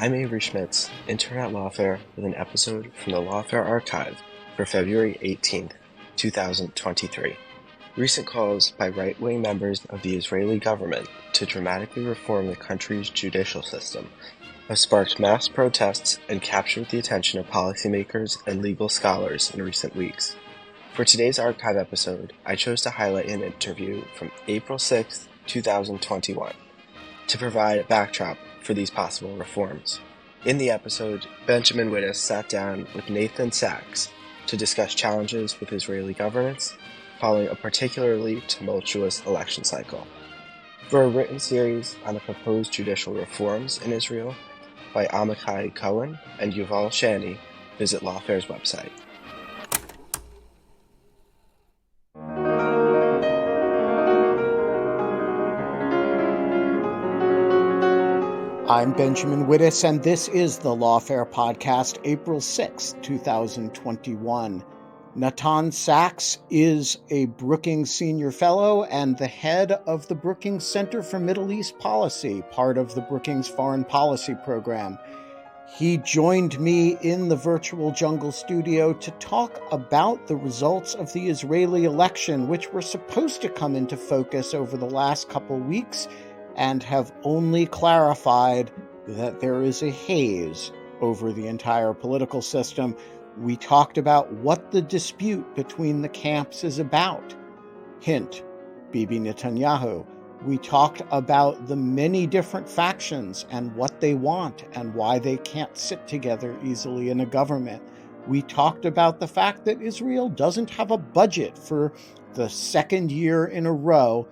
I'm Avery Schmitz, intern at Lawfare, with an episode from the Lawfare archive for February 18th, 2023. Recent calls by right-wing members of the Israeli government to dramatically reform the country's judicial system have sparked mass protests and captured the attention of policymakers and legal scholars in recent weeks. For today's archive episode, I chose to highlight an interview from April 6th, 2021, to provide a backdrop for these possible reforms. In the episode, Benjamin Wittes sat down with Natan Sachs to discuss challenges with Israeli governance following a particularly tumultuous election cycle. For a written series on the proposed judicial reforms in Israel by Amichai Cohen and Yuval Shani, visit Lawfare's website. I'm Benjamin Wittes, and this is the Lawfare podcast, April 6, 2021. Natan Sachs is a Brookings Senior Fellow and the head of the Brookings Center for Middle East Policy, part of the Brookings Foreign Policy program. He joined me in the virtual jungle studio to talk about the results of the Israeli election, which were supposed to come into focus over the last couple weeks, and have only clarified that there is a haze over the entire political system. We talked about what the dispute between the camps is about. Hint, Bibi Netanyahu. We talked about the many different factions and what they want and why they can't sit together easily in a government. We talked about the fact that Israel doesn't have a budget for the second year in a row.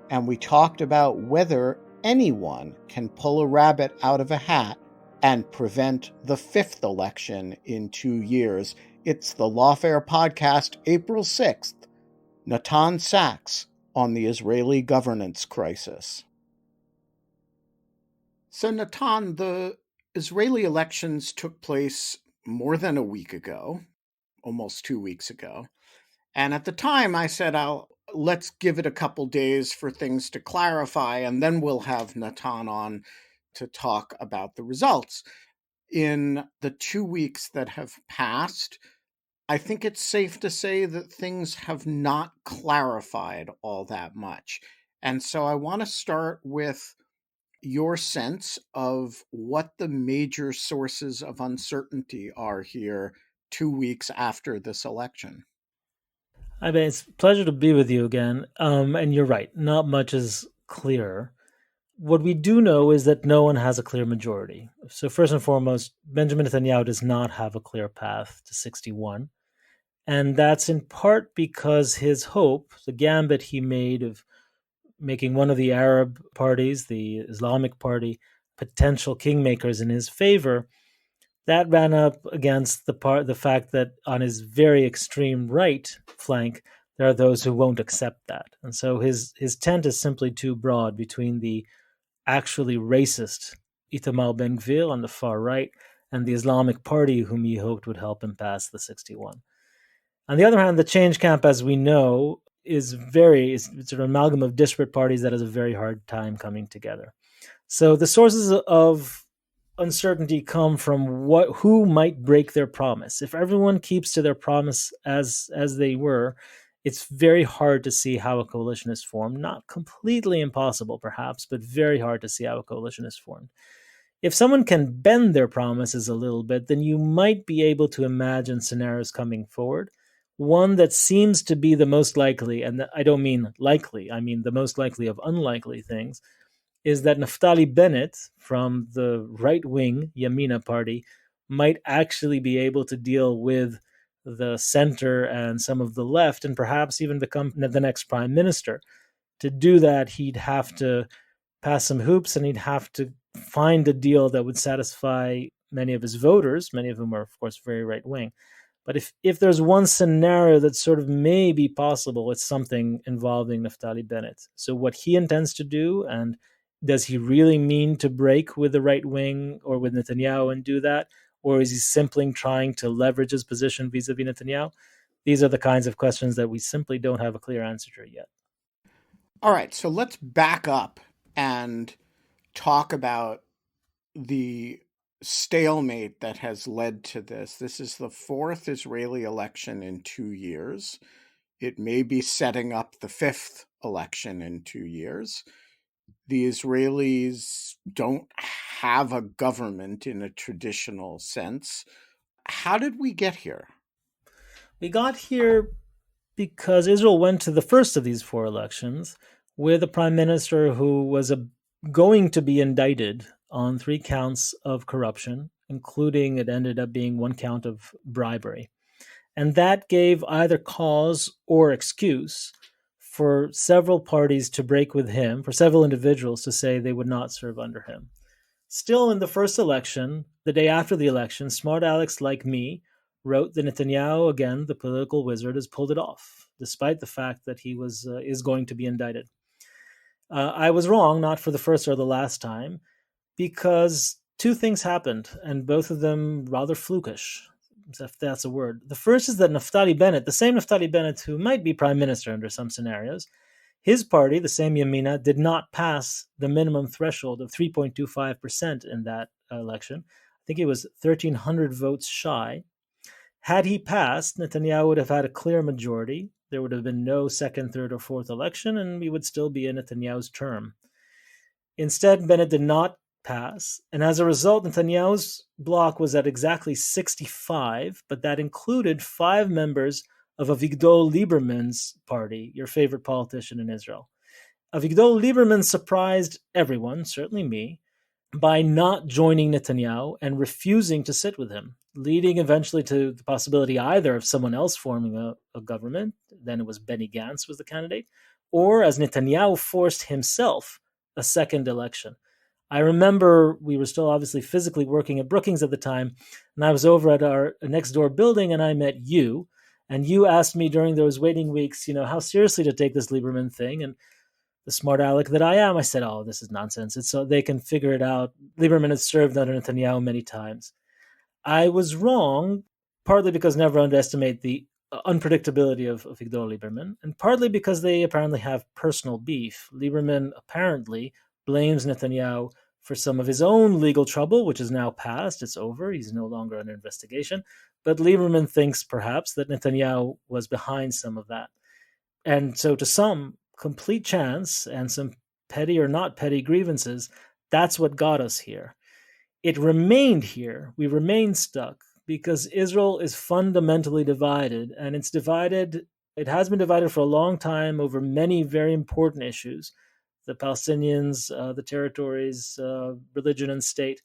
And we talked about whether anyone can pull a rabbit out of a hat and prevent the fifth election in 2 years. It's the Lawfare podcast, April 6th. Natan Sachs on the Israeli governance crisis. So, Natan, the Israeli elections took place more than a week ago, almost 2 weeks ago. And at the time, I said, let's give it a couple days for things to clarify, and then we'll have Natan on to talk about the results. In the 2 weeks that have passed, I think it's safe to say that things have not clarified all that much. And so I want to start with your sense of what the major sources of uncertainty are here 2 weeks after this election. I mean, it's a pleasure to be with you again. And you're right, not much is clear. What we do know is that no one has a clear majority. So first and foremost, Benjamin Netanyahu does not have a clear path to 61. And that's in part because his hope, the gambit he made of making one of the Arab parties, the Islamic Party, potential kingmakers in his favor, that ran up against the fact that on his very extreme right flank, there are those who won't accept that. And so his tent is simply too broad between the actually racist Itamar Ben-Gvir on the far right and the Islamic Party, whom he hoped would help him pass the 61. On the other hand, the Change Camp, as we know, it's an amalgam of disparate parties that has a very hard time coming together. So the sources of uncertainty come from who might break their promise. If everyone keeps to their promise as they were, it's very hard to see how a coalition is formed. Not completely impossible, perhaps, but very hard to see how a coalition is formed. If someone can bend their promises a little bit, then you might be able to imagine scenarios coming forward. One that seems to be the most likely, and I don't mean likely, I mean the most likely of unlikely things, is that Naftali Bennett from the right-wing Yamina party might actually be able to deal with the center and some of the left and perhaps even become the next prime minister. To do that, he'd have to pass some hoops and he'd have to find a deal that would satisfy many of his voters, many of whom are, of course, very right-wing. But if there's one scenario that sort of may be possible, it's something involving Naftali Bennett. So what he intends to do, and does he really mean to break with the right wing or with Netanyahu and do that? Or is he simply trying to leverage his position vis-a-vis Netanyahu? These are the kinds of questions that we simply don't have a clear answer to yet. All right, so let's back up and talk about the stalemate that has led to this. This is the fourth Israeli election in 2 years. It may be setting up the fifth election in 2 years. The Israelis don't have a government in a traditional sense. How did we get here? We got here because Israel went to the first of these four elections with a prime minister who was going to be indicted on 3 counts of corruption, including it ended up being 1 count of bribery. And that gave either cause or excuse for several parties to break with him, for several individuals to say they would not serve under him. Still, in the first election, the day after the election, smart Alex like me wrote that Netanyahu, again, the political wizard, has pulled it off, despite the fact that he is going to be indicted. I was wrong, not for the first or the last time, because 2 things happened, and both of them rather flukish, if that's a word. The first is that Naftali Bennett, the same Naftali Bennett who might be prime minister under some scenarios, his party, the same Yamina, did not pass the minimum threshold of 3.25% in that election. I think it was 1,300 votes shy. Had he passed, Netanyahu would have had a clear majority. There would have been no second, third, or fourth election, and we would still be in Netanyahu's term. Instead, Bennett did not pass, and as a result, Netanyahu's bloc was at exactly 65, but that included 5 members of Avigdor Lieberman's party, your favorite politician in Israel. Avigdor Lieberman surprised everyone, certainly me, by not joining Netanyahu and refusing to sit with him, leading eventually to the possibility either of someone else forming a government, then it was Benny Gantz was the candidate, or as Netanyahu forced himself, a second election. I remember we were still obviously physically working at Brookings at the time, and I was over at our next door building and I met you, and you asked me during those waiting weeks, how seriously to take this Lieberman thing, and the smart aleck that I am, I said, oh, this is nonsense. It's so they can figure it out. Lieberman has served under Netanyahu many times. I was wrong, partly because never underestimate the unpredictability of Avigdor Lieberman, and partly because they apparently have personal beef. Lieberman apparently blames Netanyahu for some of his own legal trouble, which is now past. It's over. He's no longer under investigation. But Lieberman thinks perhaps that Netanyahu was behind some of that. And so to some, complete chance and some petty or not petty grievances, that's what got us here. It remained here. We remained stuck because Israel is fundamentally divided, and it has been divided for a long time over many very important issues: the Palestinians, the territories, religion and state.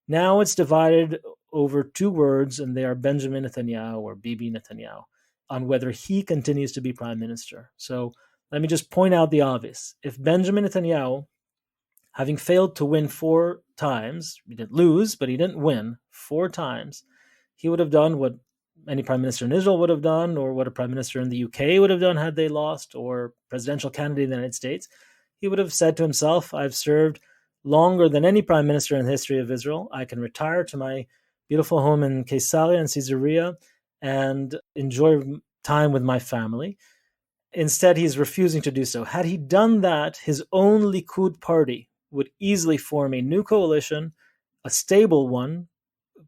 Now it's divided over 2 words, and they are Benjamin Netanyahu or Bibi Netanyahu, on whether he continues to be prime minister. So let me just point out the obvious. If Benjamin Netanyahu, having failed to win 4 times, he didn't lose, but he didn't win 4 times, he would have done what any prime minister in Israel would have done, or what a prime minister in the UK would have done had they lost, or presidential candidate in the United States. He would have said to himself, I've served longer than any prime minister in the history of Israel. I can retire to my beautiful home in Caesarea and Caesarea and enjoy time with my family. Instead, he's refusing to do so. Had he done that, his own Likud party would easily form a new coalition, a stable one,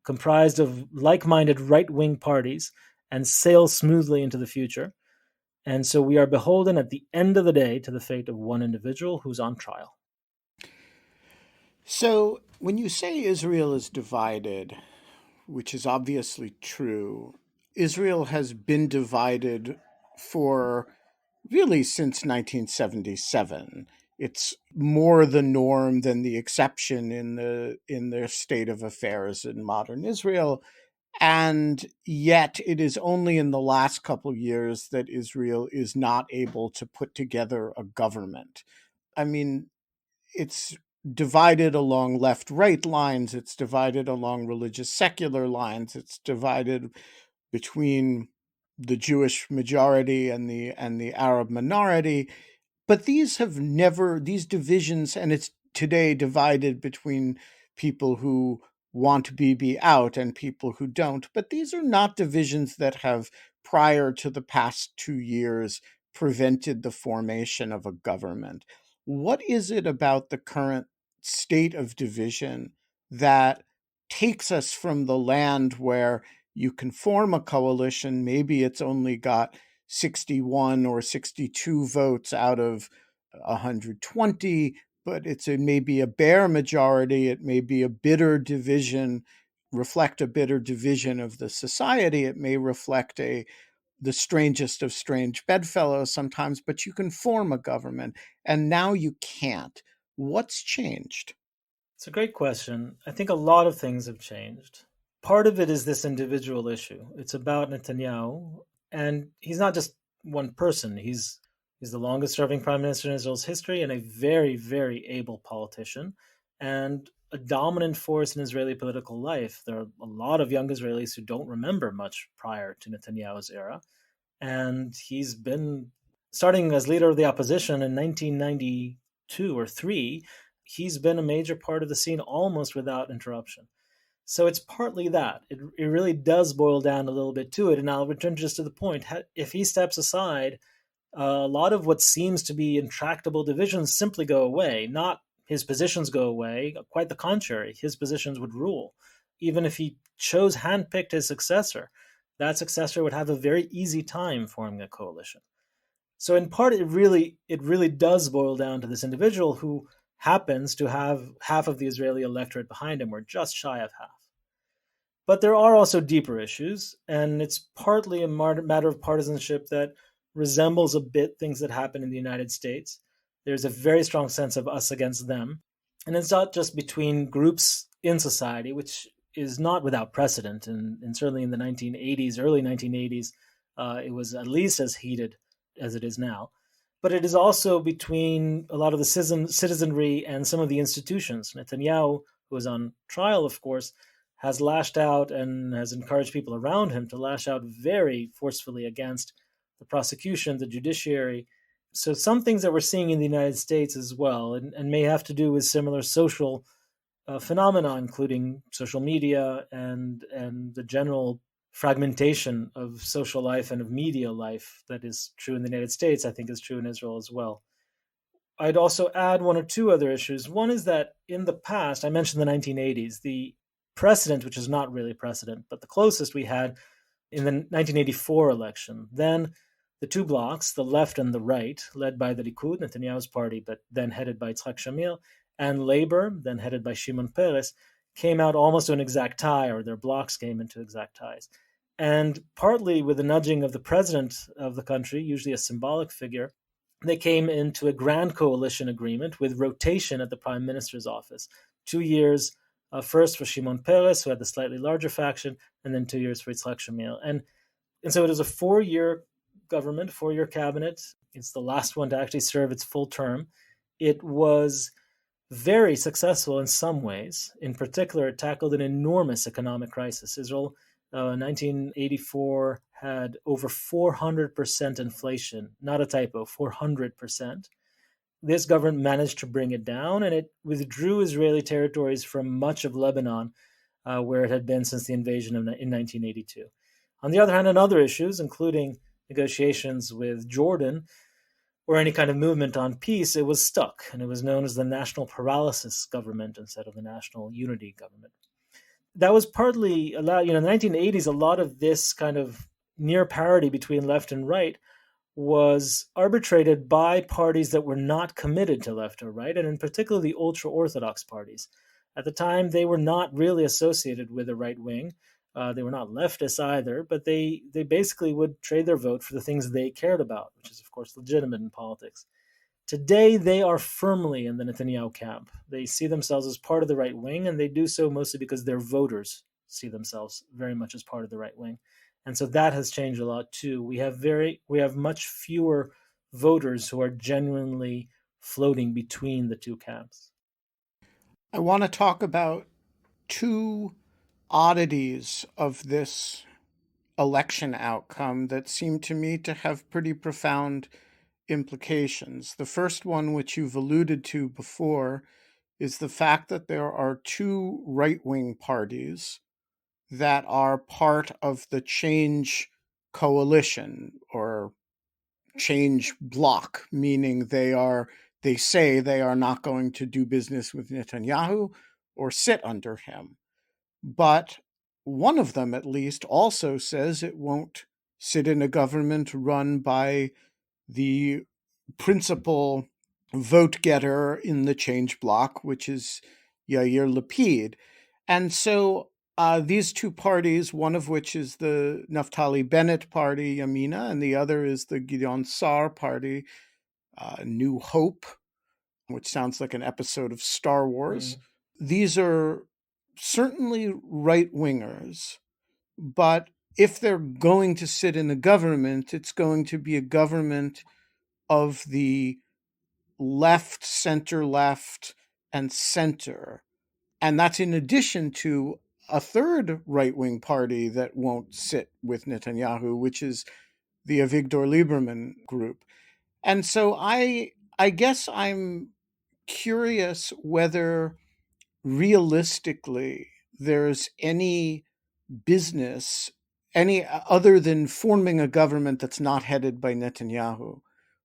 comprised of like-minded right-wing parties, and sail smoothly into the future. And so we are beholden at the end of the day to the fate of one individual who's on trial. So when you say Israel is divided, which is obviously true, Israel has been divided for really since 1977. It's more the norm than the exception in the state of affairs in modern Israel. And yet it is only in the last couple of years that Israel is not able to put together a government. I mean, it's divided along left-right lines. It's divided along religious secular lines. It's divided between the Jewish majority and the Arab minority. But these divisions, and it's today divided between people who want Bibi out and people who don't. But these are not divisions that have, prior to the past 2 years, prevented the formation of a government. What is it about the current state of division that takes us from the land where you can form a coalition. Maybe it's only got 61 or 62 votes out of 120, but it may be a bare majority. It may be a bitter division, reflect a bitter division of the society. It may reflect the strangest of strange bedfellows sometimes, but you can form a government. And now you can't. What's changed? It's a great question. I think a lot of things have changed. Part of it is this individual issue. It's about Netanyahu, and he's not just one person. He's the longest serving prime minister in Israel's history and a very, very able politician and a dominant force in Israeli political life. There are a lot of young Israelis who don't remember much prior to Netanyahu's era. And he's been starting as leader of the opposition in 1992 or 3. He's been a major part of the scene almost without interruption. So it's partly that. It really does boil down a little bit to it. And I'll return just to the point. If he steps aside, a lot of what seems to be intractable divisions simply go away. Not his positions go away. Quite the contrary. His positions would rule. Even if he handpicked his successor, that successor would have a very easy time forming a coalition. So in part, it really does boil down to this individual who happens to have half of the Israeli electorate behind him, or just shy of half. But there are also deeper issues, and it's partly a matter of partisanship that resembles a bit things that happen in the United States. There's a very strong sense of us against them. And it's not just between groups in society, which is not without precedent. And certainly in the 1980s, early 1980s, it was at least as heated as it is now. But it is also between a lot of the citizenry and some of the institutions. Netanyahu, who is on trial, of course, has lashed out and has encouraged people around him to lash out very forcefully against the prosecution, the judiciary. So some things that we're seeing in the United States as well, and may have to do with similar social phenomena, including social media and the general fragmentation of social life and of media life that is true in the United States, I think is true in Israel as well. I'd also add one or two other issues. One is that in the past, I mentioned the 1980s, the precedent, which is not really precedent, but the closest we had in the 1984 election. Then the two blocs, the left and the right, led by the Likud, Netanyahu's party, but then headed by Yitzhak Shamir, and Labor, then headed by Shimon Peres, came out almost to an exact tie, or their blocs came into exact ties. And partly with the nudging of the president of the country, usually a symbolic figure, they came into a grand coalition agreement with rotation at the prime minister's office. 2 years, first for Shimon Peres, who had the slightly larger faction, and then 2 years for Yitzhak Shamir. And so it is a 4-year government, 4-year cabinet. It's the last one to actually serve its full term. It was very successful in some ways. In particular, it tackled an enormous economic crisis. Israel, 1984, had over 400% inflation. Not a typo, 400%. This government managed to bring it down, and it withdrew Israeli territories from much of Lebanon, where it had been since the invasion in 1982. On the other hand, on other issues, including negotiations with Jordan, or any kind of movement on peace, it was stuck, and it was known as the National Paralysis Government instead of the National Unity Government. That was partly allowed, in the 1980s, a lot of this kind of near parity between left and right was arbitrated by parties that were not committed to left or right, and in particular the ultra-Orthodox parties. At the time, they were not really associated with the right wing. They were not leftists either, but they basically would trade their vote for the things they cared about, which is, of course, legitimate in politics. Today, they are firmly in the Netanyahu camp. They see themselves as part of the right wing, and they do so mostly because their voters see themselves very much as part of the right wing. And so that has changed a lot too. We have much fewer voters who are genuinely floating between the two camps. I want to talk about two oddities of this election outcome that seem to me to have pretty profound implications. The first one, which you've alluded to before, is the fact that there are two right-wing parties that are part of the Change coalition or Change bloc, meaning they say they are not going to do business with Netanyahu or sit under him. But one of them, at least, also says it won't sit in a government run by the principal vote getter in the change bloc, which is Yair Lapid. And so these two parties, one of which is the Naftali Bennett party, Yamina, and the other is the Gideon Sa'ar party, New Hope, which sounds like an episode of Star Wars. These are certainly right-wingers, but if they're going to sit in a government, it's going to be a government of the left, center-left, and center. And that's in addition to a third right-wing party that won't sit with Netanyahu, which is the Avigdor Lieberman group. And so I guess I'm curious whether realistically there's any business, any other than forming a government that's not headed by Netanyahu.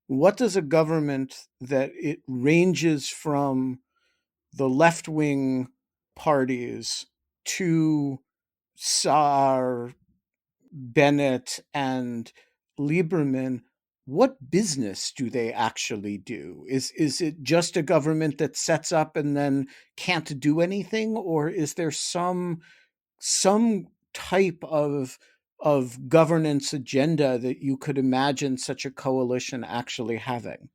What does a government that it ranges from the left-wing parties to Saar, Bennett, and Lieberman, what business do they actually do? Is it just a government that sets up and then can't do anything, or is there some type of governance agenda that you could imagine such a coalition actually having?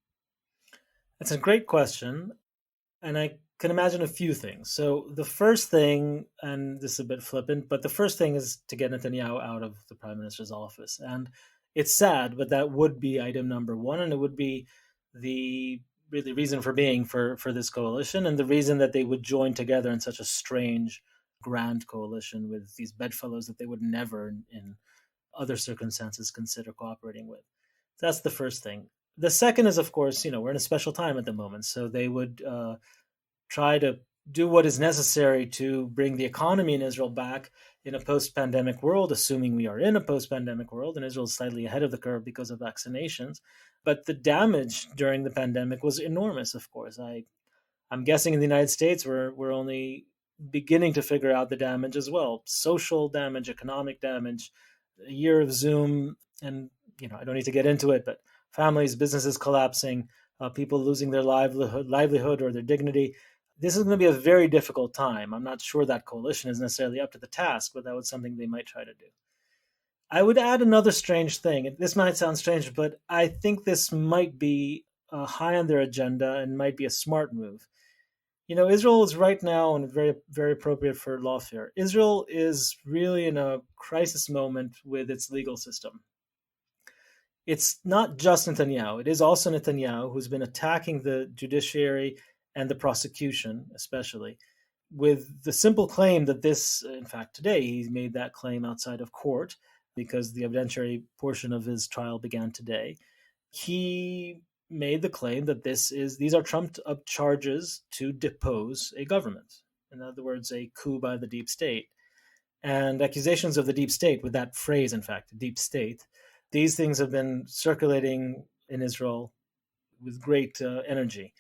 That's a great question, and I can imagine a few things. So the first thing, and this is a bit flippant, but the first thing is to get Netanyahu out of the prime minister's office. And it's sad, but that would be item number one, and it would be the really reason for being for this coalition, and the reason that they would join together in such a strange, grand coalition with these bedfellows that they would never, in other circumstances, consider cooperating with. That's the first thing. The second is, of course, we're in a special time at the moment, so they would try to do what is necessary to bring the economy in Israel back in a post-pandemic world, assuming we are in a post-pandemic world, and Israel is slightly ahead of the curve because of vaccinations. But the damage during the pandemic was enormous, of course. I'm guessing in the United States, we're only beginning to figure out the damage as well. Social damage, economic damage, a year of Zoom, and I don't need to get into it, but families, businesses collapsing, people losing their livelihood or their dignity. This is going to be a very difficult time. I'm not sure that coalition is necessarily up to the task, but that was something they might try to do. I would add another strange thing. This might sound strange, but I think this might be high on their agenda and might be a smart move. Israel is right now, and very, very appropriate for Lawfare, Israel is really in a crisis moment with its legal system. It's not just Netanyahu. It is also Netanyahu who's been attacking the judiciary and the prosecution, especially, with the simple claim that this, in fact, today, he made that claim outside of court because the evidentiary portion of his trial began today. He made the claim that these are trumped up charges to depose a government. In other words, a coup by the deep state. And accusations of the deep state, with that phrase, in fact, deep state, these things have been circulating in Israel with great energy.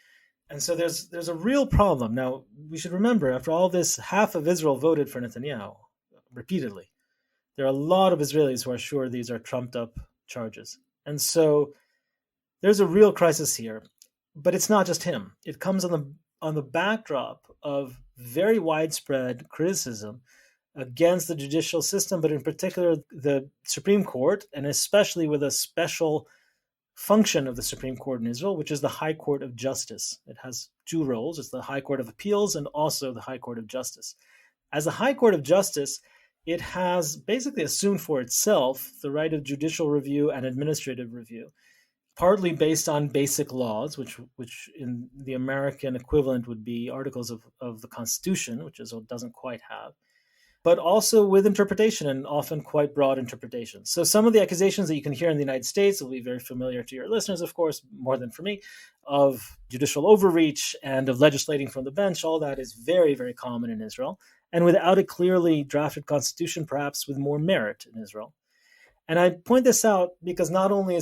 And so there's a real problem. Now, we should remember, after all this, half of Israel voted for Netanyahu repeatedly. There are a lot of Israelis who are sure these are trumped up charges. And so there's a real crisis here. But it's not just him. It comes on the backdrop of very widespread criticism against the judicial system, but in particular the Supreme Court, and especially with a special function of the Supreme Court in Israel, which is the High Court of Justice. It has two roles. It's the High Court of Appeals and also the High Court of Justice. As the High Court of Justice, it has basically assumed for itself the right of judicial review and administrative review, partly based on basic laws, which in the American equivalent would be articles of the Constitution, which Israel doesn't quite have, but also with interpretation, and often quite broad interpretation. So some of the accusations that you can hear in the United States will be very familiar to your listeners, of course, more than for me, of judicial overreach and of legislating from the bench. All that is very, very common in Israel, and without a clearly drafted constitution, perhaps with more merit in Israel. And I point this out because not only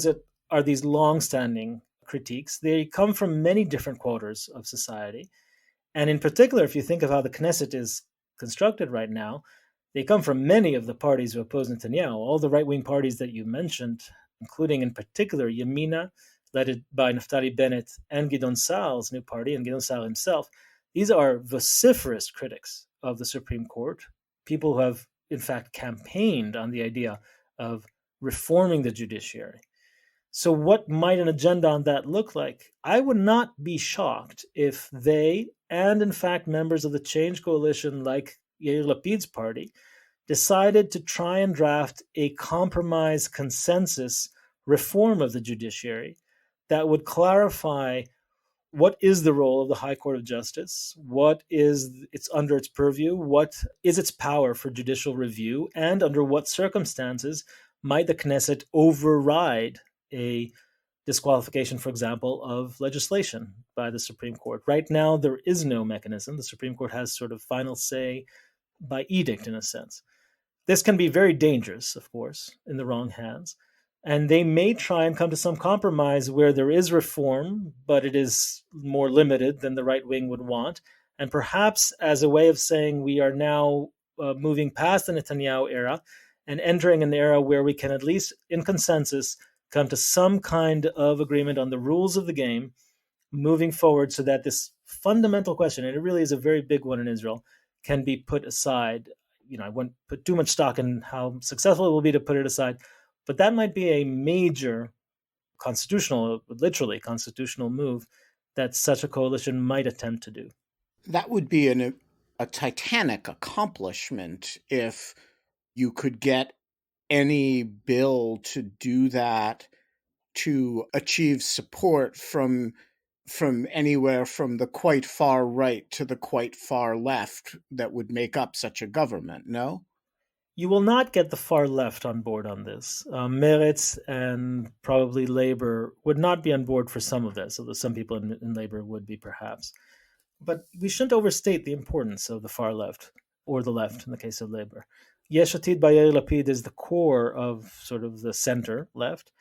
are these long-standing critiques, they come from many different quarters of society. And in particular, if you think of how the Knesset is constructed right now, they come from many of the parties who oppose Netanyahu. All the right-wing parties that you mentioned, including in particular Yamina, led by Naftali Bennett, and Gideon Sa'ar's new party, and Gideon Sa'ar himself, these are vociferous critics of the Supreme Court, people who have, in fact, campaigned on the idea of reforming the judiciary. So what might an agenda on that look like? I would not be shocked if they, and in fact members of the Change Coalition like Yair Lapid's party, decided to try and draft a compromise consensus reform of the judiciary that would clarify what is the role of the High Court of Justice, what is it's under its purview, what is its power for judicial review, and under what circumstances might the Knesset override a disqualification, for example, of legislation by the Supreme Court. Right now, there is no mechanism. The Supreme Court has sort of final say by edict, in a sense. This can be very dangerous, of course, in the wrong hands. And they may try and come to some compromise where there is reform, but it is more limited than the right wing would want. And perhaps as a way of saying we are now moving past the Netanyahu era and entering an era where we can, at least in consensus, come to some kind of agreement on the rules of the game moving forward, so that this fundamental question, and it really is a very big one in Israel, can be put aside. I wouldn't put too much stock in how successful it will be to put it aside, but that might be a major literally constitutional move that such a coalition might attempt to do. That would be a titanic accomplishment if you could get any bill to do that, to achieve support from anywhere from the quite far right to the quite far left that would make up such a government, no? You will not get the far left on board on this. Meretz and probably Labor would not be on board for some of this, although some people in Labor would be perhaps. But we shouldn't overstate the importance of the far left, or the left in the case of Labor. Yesh Atid by Yair Lapid is the core of sort of the center left.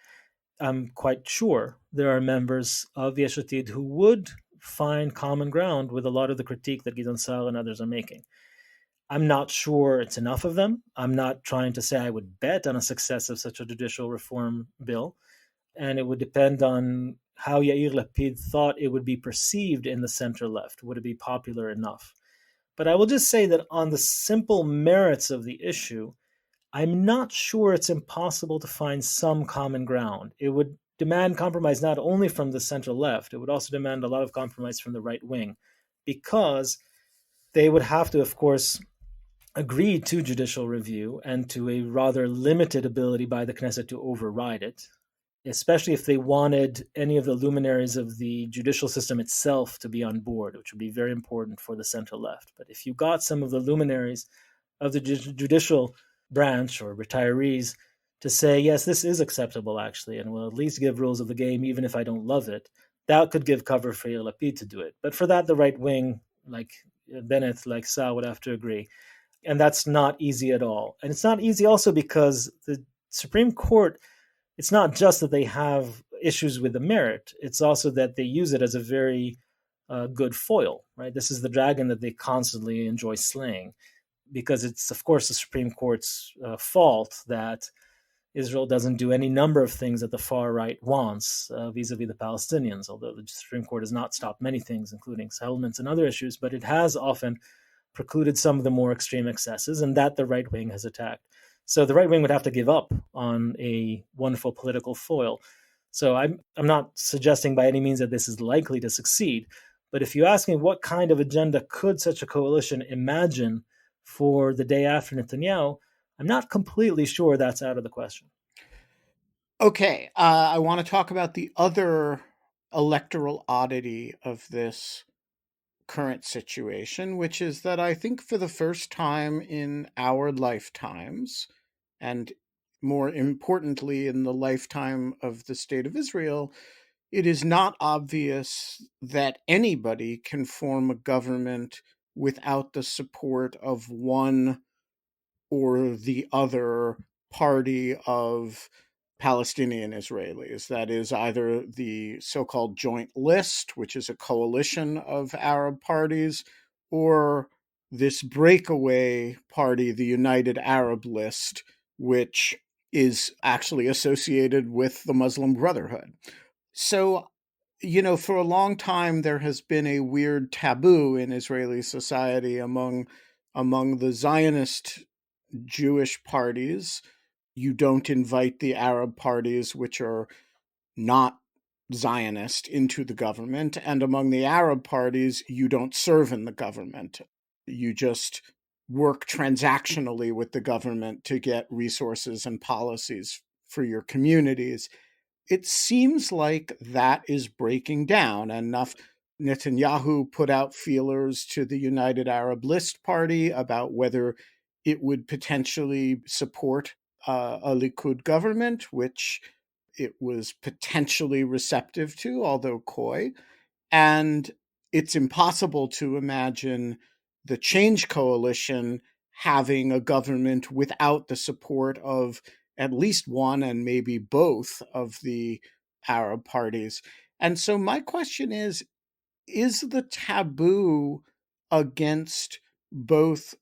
I'm quite sure there are members of Yesh Atid who would find common ground with a lot of the critique that Gideon Sa'ar and others are making. I'm not sure it's enough of them. I'm not trying to say I would bet on a success of such a judicial reform bill. And it would depend on how Yair Lapid thought it would be perceived in the center left. Would it be popular enough? But I will just say that on the simple merits of the issue, I'm not sure it's impossible to find some common ground. It would demand compromise not only from the center left, it would also demand a lot of compromise from the right wing, because they would have to, of course, agree to judicial review and to a rather limited ability by the Knesset to override it, especially if they wanted any of the luminaries of the judicial system itself to be on board, which would be very important for the center left. But if you got some of the luminaries of the judicial branch or retirees to say, yes, this is acceptable actually, and will at least give rules of the game even if I don't love it, that could give cover for Yair Lapid to do it. But for that, the right wing, like Bennett, like Sa'ar, would have to agree. And that's not easy at all. And it's not easy also because the Supreme Court, it's not just that they have issues with the merit, it's also that they use it as a very good foil, right? This is the dragon that they constantly enjoy slaying, because it's, of course, the Supreme Court's fault that Israel doesn't do any number of things that the far right wants vis-a-vis the Palestinians, although the Supreme Court has not stopped many things, including settlements and other issues, but it has often precluded some of the more extreme excesses, and that the right wing has attacked. So the right wing would have to give up on a wonderful political foil. So I'm not suggesting by any means that this is likely to succeed, but if you ask me what kind of agenda could such a coalition imagine for the day after Netanyahu, I'm not completely sure that's out of the question. Okay, I want to talk about the other electoral oddity of this current situation, which is that I think for the first time in our lifetimes, and more importantly in the lifetime of the State of Israel, it is not obvious that anybody can form a government without the support of one or the other party of Palestinian Israelis. That is either the so-called Joint List, which is a coalition of Arab parties, or this breakaway party, the United Arab List, which is actually associated with the Muslim Brotherhood. So, for a long time, there has been a weird taboo in Israeli society among the Zionist Jewish parties. You don't invite the Arab parties, which are not Zionist, into the government. And among the Arab parties, you don't serve in the government. You just work transactionally with the government to get resources and policies for your communities. It seems like that is breaking down enough. Netanyahu put out feelers to the United Arab List party about whether it would potentially support a Likud government, which it was potentially receptive to, although coy. And it's impossible to imagine the Change Coalition having a government without the support of at least one and maybe both of the Arab parties. And so my question is the taboo against both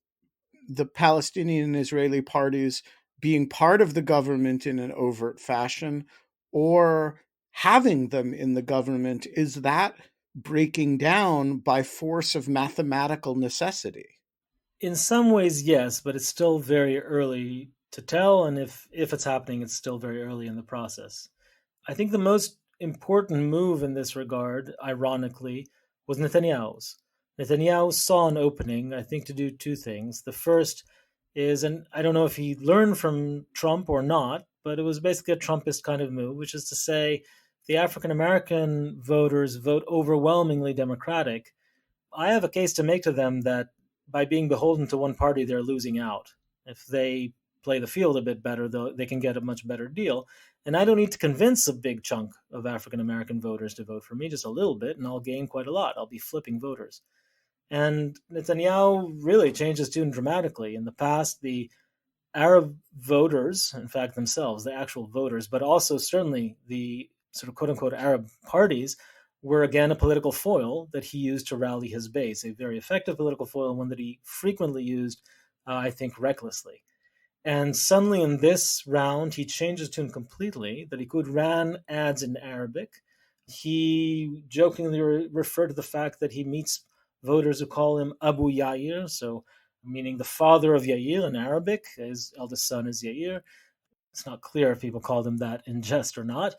the Palestinian and Israeli parties being part of the government in an overt fashion or having them in the government, is that breaking down by force of mathematical necessity? In some ways, yes, but it's still very early to tell. And if it's happening, it's still very early in the process. I think the most important move in this regard, ironically, was Netanyahu's. Netanyahu saw an opening, I think, to do two things. The first is, and I don't know if he learned from Trump or not, but it was basically a Trumpist kind of move, which is to say the African American voters vote overwhelmingly Democratic. I have a case to make to them that by being beholden to one party, they're losing out. If they play the field a bit better, they can get a much better deal. And I don't need to convince a big chunk of African American voters to vote for me, just a little bit, and I'll gain quite a lot. I'll be flipping voters. And Netanyahu really changed his tune dramatically. In the past, the Arab voters, in fact, themselves, the actual voters, but also certainly the sort of quote unquote Arab parties, were again a political foil that he used to rally his base, a very effective political foil, one that he frequently used, I think, recklessly. And suddenly in this round, he changed his tune completely. The Likud ran ads in Arabic. He jokingly referred to the fact that he meets voters who call him Abu Yair, so meaning the father of Yair in Arabic. His eldest son is Yair. It's not clear if people called him that in jest or not.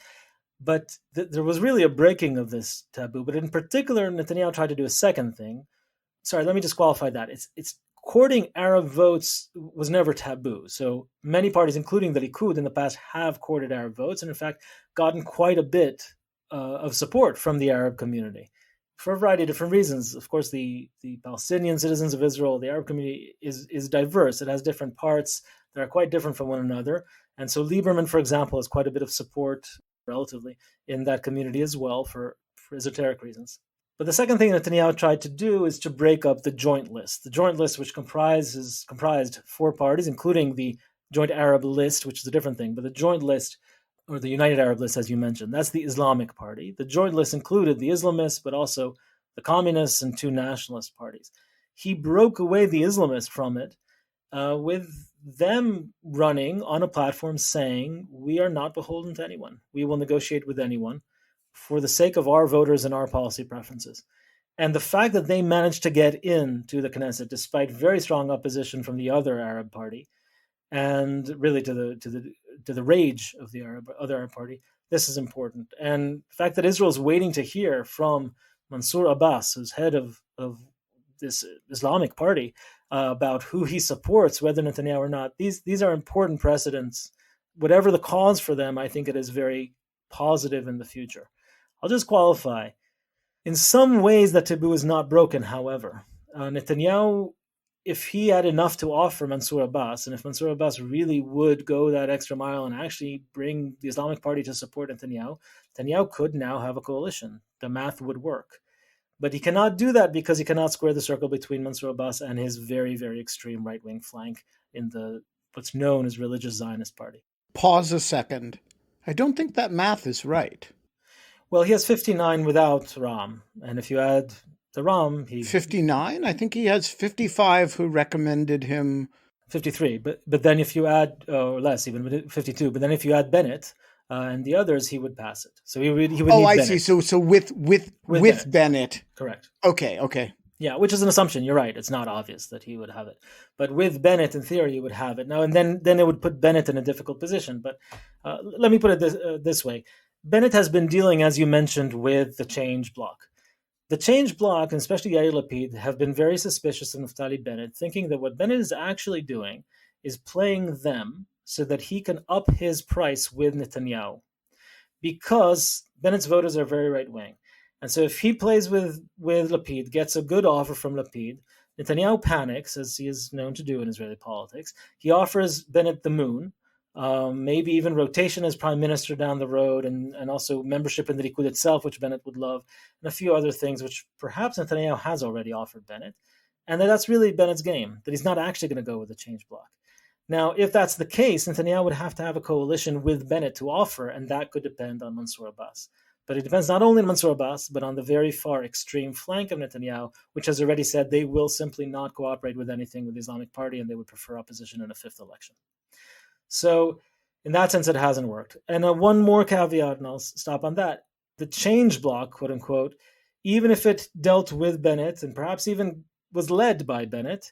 But there was really a breaking of this taboo. But in particular, Netanyahu tried to do a second thing. Sorry, let me just qualify that. It's courting Arab votes was never taboo. So many parties, including the Likud in the past, have courted Arab votes and in fact gotten quite a bit of support from the Arab community for a variety of different reasons. Of course, the Palestinian citizens of Israel, the Arab community is diverse. It has different parts that are quite different from one another. And so Lieberman, for example, has quite a bit of support relatively in that community as well for esoteric reasons. But the second thing Netanyahu tried to do is to break up the joint list. The joint list, which comprised four parties, including the Joint Arab List, which is a different thing, but the joint list, or the United Arab List, as you mentioned, that's the Islamic Party. The joint list included the Islamists, but also the Communists and two nationalist parties. He broke away the Islamists from it with them running on a platform saying, we are not beholden to anyone. We will negotiate with anyone for the sake of our voters and our policy preferences. And the fact that they managed to get into the Knesset despite very strong opposition from the other Arab party, and really to the rage of the other Arab party, this is important. And the fact that Israel is waiting to hear from Mansour Abbas, who's head of this Islamic party, about who he supports, whether Netanyahu or not, these are important precedents. Whatever the cause for them, I think it is very positive in the future. I'll just qualify. In some ways, that taboo is not broken, however. Netanyahu, if he had enough to offer Mansour Abbas, and if Mansour Abbas really would go that extra mile and actually bring the Islamic Party to support Netanyahu, Netanyahu could now have a coalition. The math would work. But he cannot do that because he cannot square the circle between Mansour Abbas and his very, very extreme right-wing flank in what's known as religious Zionist party. Pause a second. I don't think that math is right. Well, he has 59 without Ram. And if you add the Ram, 59? I think he has 55 who recommended him. 53. But then if you add, or less even, 52. But then if you add Bennett and the others, he would pass it. So he would need I Bennett. see. So with Bennett. Correct. Okay. Yeah, which is an assumption. You're right. It's not obvious that he would have it. But with Bennett, in theory, he would have it. Now, and then it would put Bennett in a difficult position. But let me put it this way. Bennett has been dealing, as you mentioned, with the change bloc. The change bloc, and especially Yair Lapid, have been very suspicious of Naftali Bennett, thinking that what Bennett is actually doing is playing them so that he can up his price with Netanyahu. Because Bennett's voters are very right-wing. And so if he plays with Lapid, gets a good offer from Lapid, Netanyahu panics, as he is known to do in Israeli politics. He offers Bennett the moon, maybe even rotation as prime minister down the road, and also membership in the Likud itself, which Bennett would love, and a few other things which perhaps Netanyahu has already offered Bennett. And that's really Bennett's game, that he's not actually going to go with the change bloc. Now, if that's the case, Netanyahu would have to have a coalition with Bennett to offer, and that could depend on Mansour Abbas. But it depends not only on Mansour Abbas, but on the very far extreme flank of Netanyahu, which has already said they will simply not cooperate with anything with the Islamic Party, and they would prefer opposition in a fifth election. So in that sense, it hasn't worked. And one more caveat, and I'll stop on that. The change bloc, quote unquote, even if it dealt with Bennett and perhaps even was led by Bennett,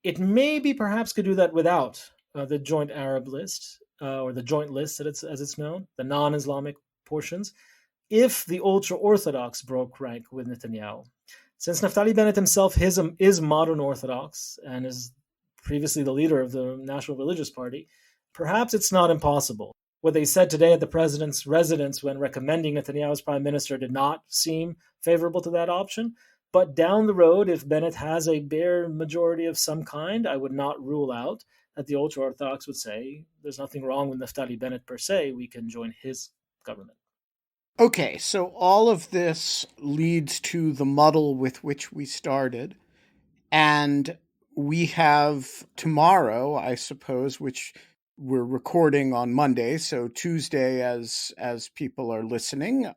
it maybe perhaps could do that without the joint Arab list, or the joint list as it's known, the non-Islamic portions, if the ultra-Orthodox broke rank with Netanyahu. Since Naftali Bennett himself is modern Orthodox and is previously the leader of the National Religious Party, perhaps it's not impossible. What they said today at the president's residence when recommending Netanyahu as prime minister did not seem favorable to that option. But down the road, if Bennett has a bare majority of some kind, I would not rule out that the ultra-Orthodox would say there's nothing wrong with Naftali Bennett per se. We can join his government. Okay, so all of this leads to the muddle with which we started. And we have tomorrow, I suppose, which we're recording on Monday, so Tuesday as people are listening,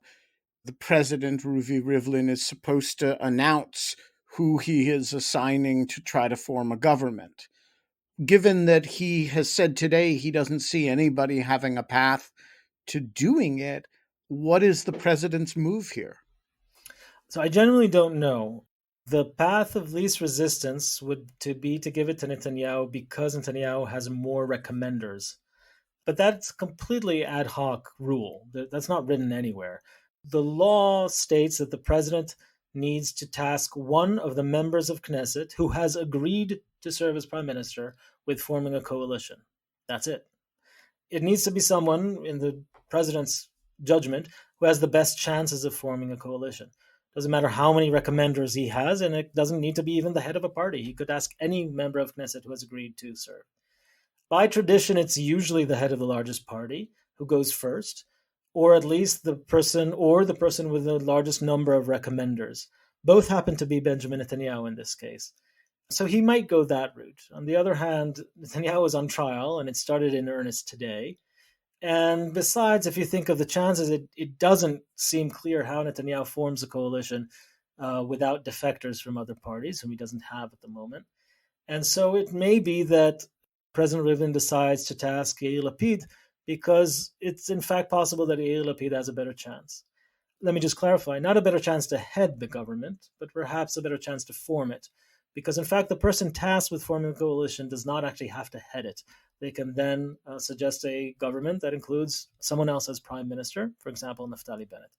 the president, Ruvi Rivlin, is supposed to announce who he is assigning to try to form a government. Given that he has said today he doesn't see anybody having a path to doing it, what is the president's move here? So I genuinely don't know. The path of least resistance would be to give it to Netanyahu because Netanyahu has more recommenders. But that's completely ad hoc rule. That's not written anywhere. The law states that the president needs to task one of the members of Knesset who has agreed to serve as prime minister with forming a coalition. That's it. It needs to be someone, in the president's judgment, who has the best chances of forming a coalition. Doesn't matter how many recommenders he has, and it doesn't need to be even the head of a party. He could ask any member of Knesset who has agreed to serve. By tradition, it's usually the head of the largest party who goes first, or at least the person with the largest number of recommenders. Both happen to be Benjamin Netanyahu in this case. So he might go that route. On the other hand, Netanyahu is on trial, and it started in earnest today. And besides, if you think of the chances, it doesn't seem clear how Netanyahu forms a coalition without defectors from other parties, whom he doesn't have at the moment. And so it may be that President Rivlin decides to task Yair Lapid because it's in fact possible that Yair Lapid has a better chance. Let me just clarify, not a better chance to head the government, but perhaps a better chance to form it. Because in fact, the person tasked with forming a coalition does not actually have to head it. They can then suggest a government that includes someone else as prime minister, for example, Naftali Bennett.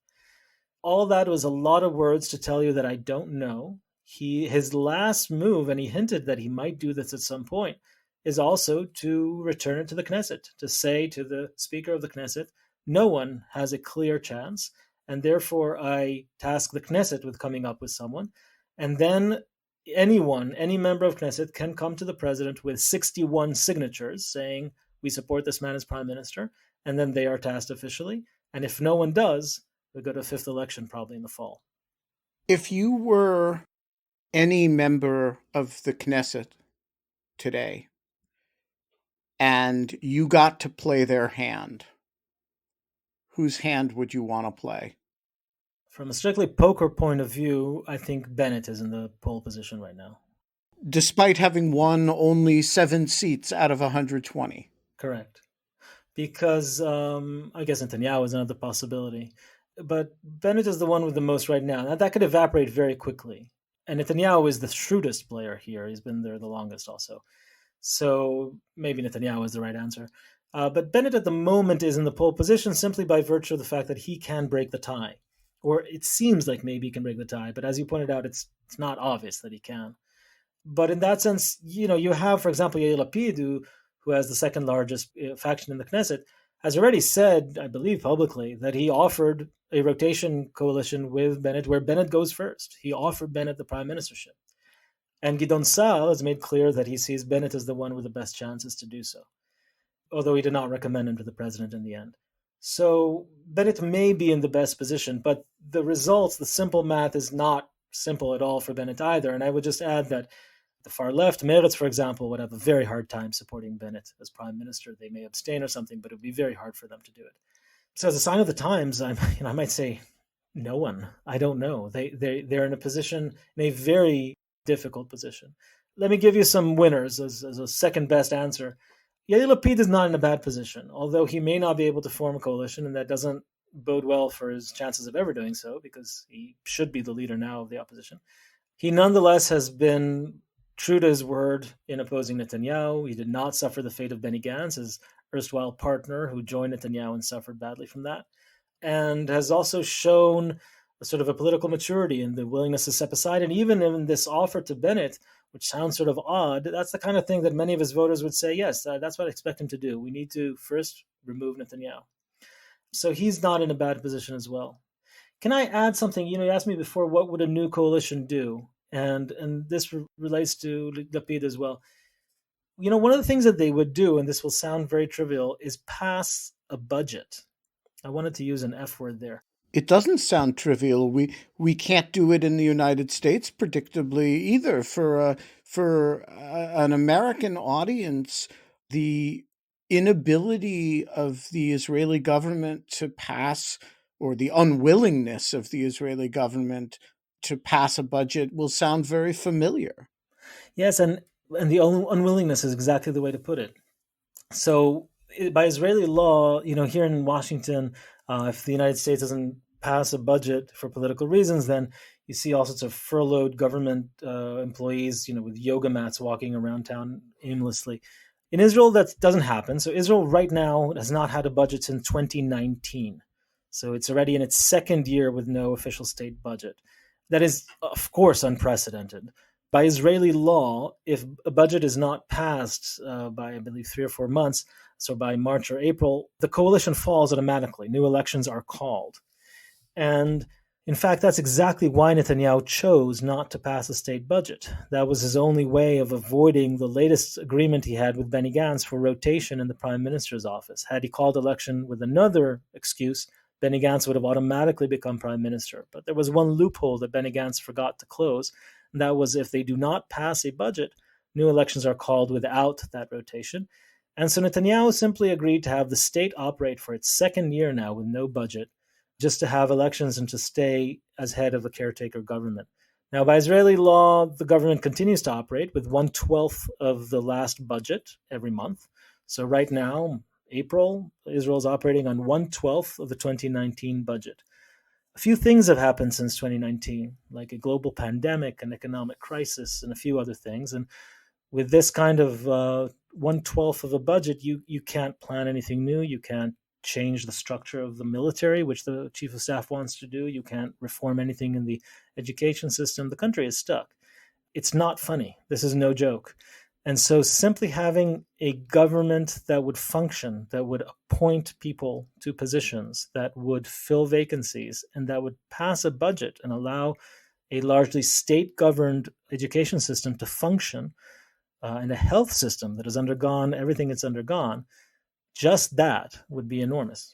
All that was a lot of words to tell you that I don't know. His last move, and he hinted that he might do this at some point, is also to return it to the Knesset, to say to the Speaker of the Knesset, no one has a clear chance, and therefore I task the Knesset with coming up with someone. And then anyone, any member of Knesset can come to the president with 61 signatures saying, we support this man as prime minister, and then they are tasked officially. And if no one does, we go to a fifth election probably in the fall. If you were any member of the Knesset today and you got to play their hand, whose hand would you want to play? From a strictly poker point of view, I think Bennett is in the pole position right now. Despite having won only 7 seats out of 120. Correct. Because I guess Netanyahu is another possibility. But Bennett is the one with the most right now. Now, that could evaporate very quickly. And Netanyahu is the shrewdest player here. He's been there the longest also. So maybe Netanyahu is the right answer. But Bennett at the moment is in the pole position simply by virtue of the fact that he can break the tie. Or it seems like maybe he can break the tie. But as you pointed out, it's not obvious that he can. But in that sense, you have, for example, Yair Lapid, who has the second largest faction in the Knesset, has already said, I believe publicly, that he offered a rotation coalition with Bennett where Bennett goes first. He offered Bennett the prime ministership. And Gideon Saar has made clear that he sees Bennett as the one with the best chances to do so, although he did not recommend him to the president in the end. So Bennett may be in the best position, but the results, the simple math, is not simple at all for Bennett either. And I would just add that the far left, Meretz, for example, would have a very hard time supporting Bennett as prime minister. They may abstain or something, but it would be very hard for them to do it. So as a sign of the times, I might say no one. I don't know. They're in a position, in a very difficult position. Let me give you some winners as a second best answer. Yair Lapid is not in a bad position, although he may not be able to form a coalition, and that doesn't bode well for his chances of ever doing so, because he should be the leader now of the opposition. He nonetheless has been true to his word in opposing Netanyahu. He did not suffer the fate of Benny Gantz, his erstwhile partner, who joined Netanyahu and suffered badly from that, and has also shown a sort of a political maturity and the willingness to step aside. And even in this offer to Bennett, which sounds sort of odd, that's the kind of thing that many of his voters would say, yes, that's what I expect him to do. We need to first remove Netanyahu. So he's not in a bad position as well. Can I add something? You asked me before, what would a new coalition do? And this relates to Lapid as well. One of the things that they would do, and this will sound very trivial, is pass a budget. I wanted to use an F word there. It doesn't sound trivial. We can't do it in the United States predictably either. For an American audience, the inability of the Israeli government to pass, or the unwillingness of the Israeli government to pass a budget, will sound very familiar. Yes, and the unwillingness is exactly the way to put it. So by Israeli law, here in Washington, if the United States doesn't pass a budget for political reasons, then you see all sorts of furloughed government employees, with yoga mats walking around town aimlessly. In Israel, that doesn't happen. So Israel right now has not had a budget since 2019. So it's already in its second year with no official state budget. That is, of course, unprecedented. By Israeli law, if a budget is not passed by, I believe, 3 or 4 months, so by March or April, the coalition falls automatically. New elections are called. And in fact, that's exactly why Netanyahu chose not to pass a state budget. That was his only way of avoiding the latest agreement he had with Benny Gantz for rotation in the prime minister's office. Had he called election with another excuse, Benny Gantz would have automatically become prime minister. But there was one loophole that Benny Gantz forgot to close, and that was if they do not pass a budget, new elections are called without that rotation. And so Netanyahu simply agreed to have the state operate for its second year now with no budget, just to have elections and to stay as head of a caretaker government. Now, by Israeli law, the government continues to operate with 1/12 of the last budget every month. So right now, April, Israel is operating on 1/12 of the 2019 budget. A few things have happened since 2019, like a global pandemic, an economic crisis, and a few other things. And with this kind of 1/12 of a budget, you can't plan anything new. You can't change the structure of the military, which the chief of staff wants to do. You can't reform anything in the education system. The country is stuck. It's not funny. This is no joke. And so simply having a government that would function, that would appoint people to positions, that would fill vacancies, and that would pass a budget and allow a largely state-governed education system to function, and a health system that has undergone everything it's undergone, just that would be enormous.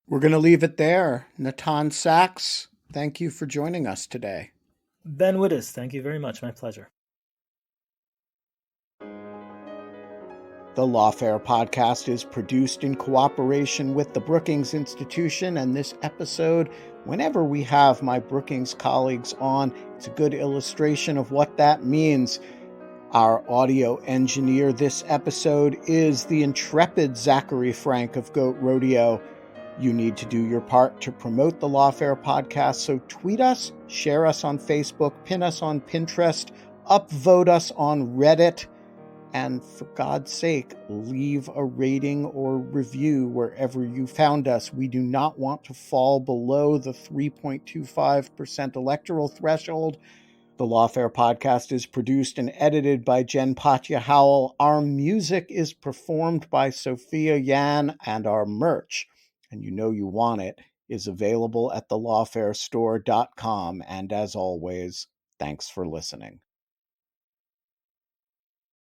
We're going to leave it there. Natan Sachs, thank you for joining us today. Ben Wittes, thank you very much. My pleasure. The Lawfare podcast is produced in cooperation with the Brookings Institution, and this episode, whenever we have my Brookings colleagues on, it's a good illustration of what that means. Our audio engineer this episode is the intrepid Zachary Frank of Goat Rodeo. You need to do your part to promote the Lawfare podcast, so tweet us, share us on Facebook, pin us on Pinterest, upvote us on Reddit, and for God's sake, leave a rating or review wherever you found us. We do not want to fall below the 3.25% electoral threshold. The Lawfare podcast is produced and edited by Jen Patja Howell. Our music is performed by Sophia Yan, and our merch, and you know you want it, is available at thelawfarestore.com. And as always, thanks for listening.